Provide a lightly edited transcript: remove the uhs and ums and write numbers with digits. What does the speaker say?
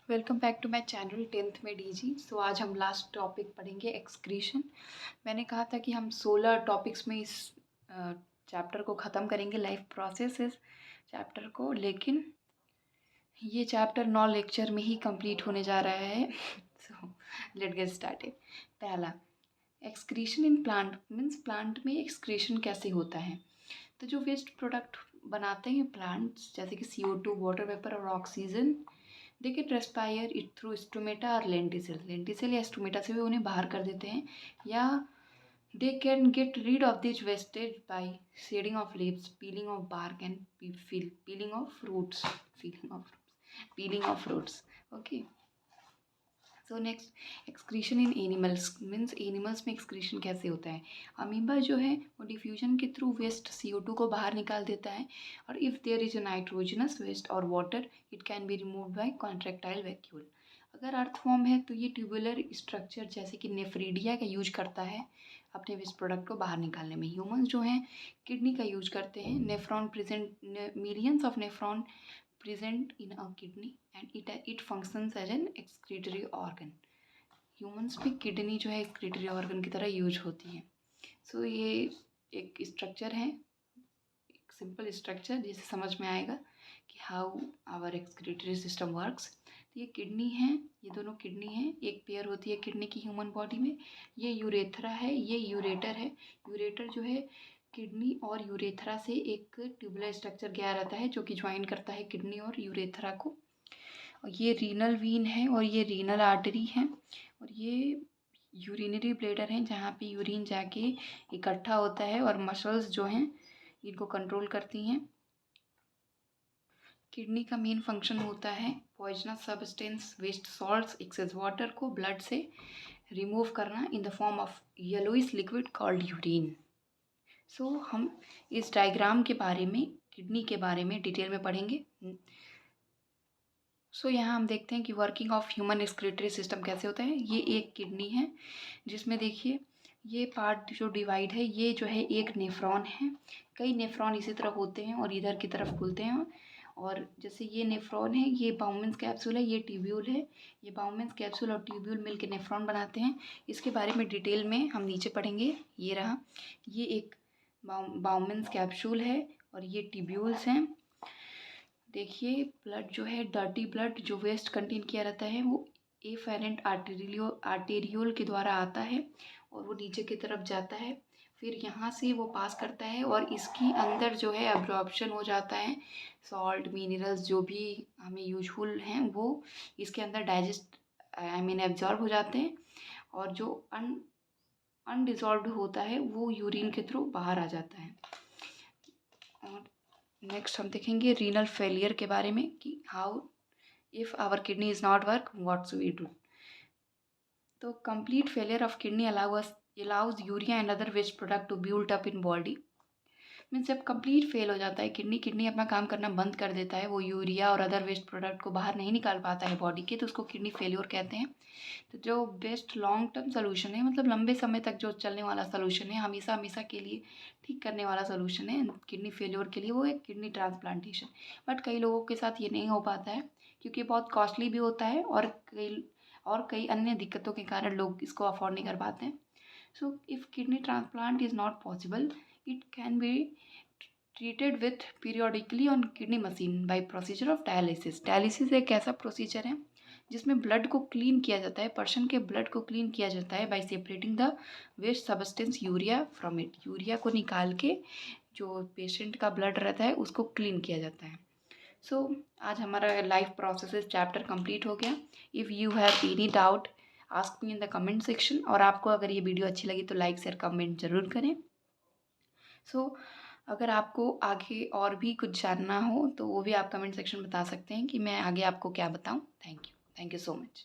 Welcome back to my channel 10th में DG. सो आज हम लास्ट टॉपिक पढ़ेंगे एक्सक्रीशन। मैंने कहा था कि हम 16 टॉपिक्स में इस चैप्टर को ख़त्म करेंगे, लाइफ प्रोसेसेस चैप्टर को, लेकिन ये चैप्टर 9 लेक्चर में ही कंप्लीट होने जा रहा है। So let get started. पहला, excretion in plant means plant में एक्सक्रीशन कैसे होता है। तो जो वेस्ट प्रोडक्ट बनाते हैं प्लांट्स, जैसे कि CO2, वाटर वेपर और oxygen, they can respire it through stomata और लेंटिसिल या स्टोमेटा से भी उन्हें बाहर कर देते हैं, या they can get rid of this wastage by shedding of leaves, peeling of bark and peeling of fruits. Okay, so next, excretion in animals means animals में एक्सक्रीशन कैसे होता है। अमीबा जो है वो डिफ्यूजन के थ्रू वेस्ट CO2 को बाहर निकाल देता है, और if there is a nitrogenous waste और water it can be removed by contractile vacuole. अगर अर्थवॉर्म है तो ये ट्यूबुलर स्ट्रक्चर जैसे कि नेफ्रीडिया का यूज करता है अपने वेस्ट प्रोडक्ट को बाहर निकालने में। ह्यूमंस जो हैं किडनी का यूज करते हैं। Nephron present, millions of nephron present in a kidney and it functions as an excretory organ. Humans में किडनी जो है एक्सक्रीटरी ऑर्गन की तरह यूज होती है। सो ये एक स्ट्रक्चर है, एक सिंपल स्ट्रक्चर जिसे समझ में आएगा कि how our excretory system works. तो ये किडनी है, ये दोनों किडनी है, एक पेयर होती है किडनी की ह्यूमन बॉडी में। ये यूरेथ्रा है, ये यूरेटर है। यूरेटर जो है किडनी और यूरेथ्रा से एक ट्यूबुलर स्ट्रक्चर गया रहता है जो कि ज्वाइन करता है किडनी और यूरेथ्रा को। और ये रीनल वीन है और ये रीनल आर्टरी है, और ये यूरिनरी ब्लैडर हैं जहाँ पे यूरिन जाके इकट्ठा होता है और मसल्स जो हैं इनको कंट्रोल करती हैं। किडनी का मेन फंक्शन होता है poisonous substance, waste salts, excess water को ब्लड से रिमूव करना in the form of yellowish liquid called urine. So हम इस डायग्राम के बारे में, किडनी के बारे में डिटेल में पढ़ेंगे। सो यहाँ हम देखते हैं कि working of human excretory system कैसे होता है। ये एक किडनी है जिसमें देखिए ये पार्ट जो डिवाइड है, ये जो है एक नेफ्रॉन है। कई नेफ्रॉन इसी तरफ होते हैं और इधर की तरफ खुलते हैं। और जैसे ये नेफ्रॉन है, ये बाउमेंस कैप्सूल है, ये ट्यूब्यूल है। ये बाउमेंस कैप्सूल और ट्यूब्यूल मिलकर नेफ्रॉन बनाते हैं। इसके बारे में डिटेल में हम नीचे पढ़ेंगे। ये रहा, ये एक बाउमेंस कैप्सूल है और ये ट्यूब्यूल्स हैं। देखिए ब्लड जो है, डर्टी ब्लड जो वेस्ट कंटेन किया रहता है वो एफेरेंट आर्टेरियोल के द्वारा आता है और वो नीचे की तरफ जाता है। फिर यहाँ से वो पास करता है और इसकी अंदर जो है एब्जॉर्प्शन हो जाता है। सॉल्ट, मिनरल्स जो भी हमें यूजफुल हैं वो इसके अंदर डाइजेस्ट एब्जॉर्ब हो जाते हैं, और जो अनडिजॉल्व्ड होता है वो यूरिन के थ्रू बाहर आ जाता है। और नेक्स्ट हम देखेंगे रीनल फेलियर के बारे में कि how if our kidney is not work what's we do. तो complete failure of kidney allows urea and other waste product to build up in body. Means जब कंप्लीट फेल हो जाता है किडनी अपना काम करना बंद कर देता है, वो यूरिया और अदर वेस्ट प्रोडक्ट को बाहर नहीं निकाल पाता है बॉडी के, तो उसको किडनी फेलियर कहते हैं। तो जो बेस्ट लॉन्ग टर्म सोल्यूशन है, मतलब लंबे समय तक जो चलने वाला सोल्यूशन है, हमेशा हमेशा के लिए ठीक करने वाला सोल्यूशन है किडनी फेलियर के लिए, वो है किडनी ट्रांसप्लांटेशन। बट कई लोगों के साथ ये नहीं हो पाता है क्योंकि बहुत कॉस्टली भी होता है और कई अन्य दिक्कतों के कारण लोग इसको अफोर्ड नहीं कर पाते हैं। So if kidney transplant is not possible, it can be treated with periodically on kidney machine by procedure of dialysis. Dialysis एक ऐसा प्रोसीजर है जिसमें ब्लड को क्लीन किया जाता है, पर्सन के ब्लड को क्लीन किया जाता है by separating the waste substance urea from it. Urea को निकाल के जो पेशेंट का ब्लड रहता है उसको क्लीन किया जाता है। सो आज हमारा लाइफ प्रोसेसेस चैप्टर कंप्लीट हो गया। If you have any doubt ask me in the comment section, और आपको अगर ये वीडियो अच्छी लगी तो लाइक शेयर कमेंट ज़रूर करें। अगर आपको आगे और भी कुछ जानना हो तो वो भी आप कमेंट सेक्शन में बता सकते हैं कि मैं आगे आपको क्या बताऊँ। Thank you so much.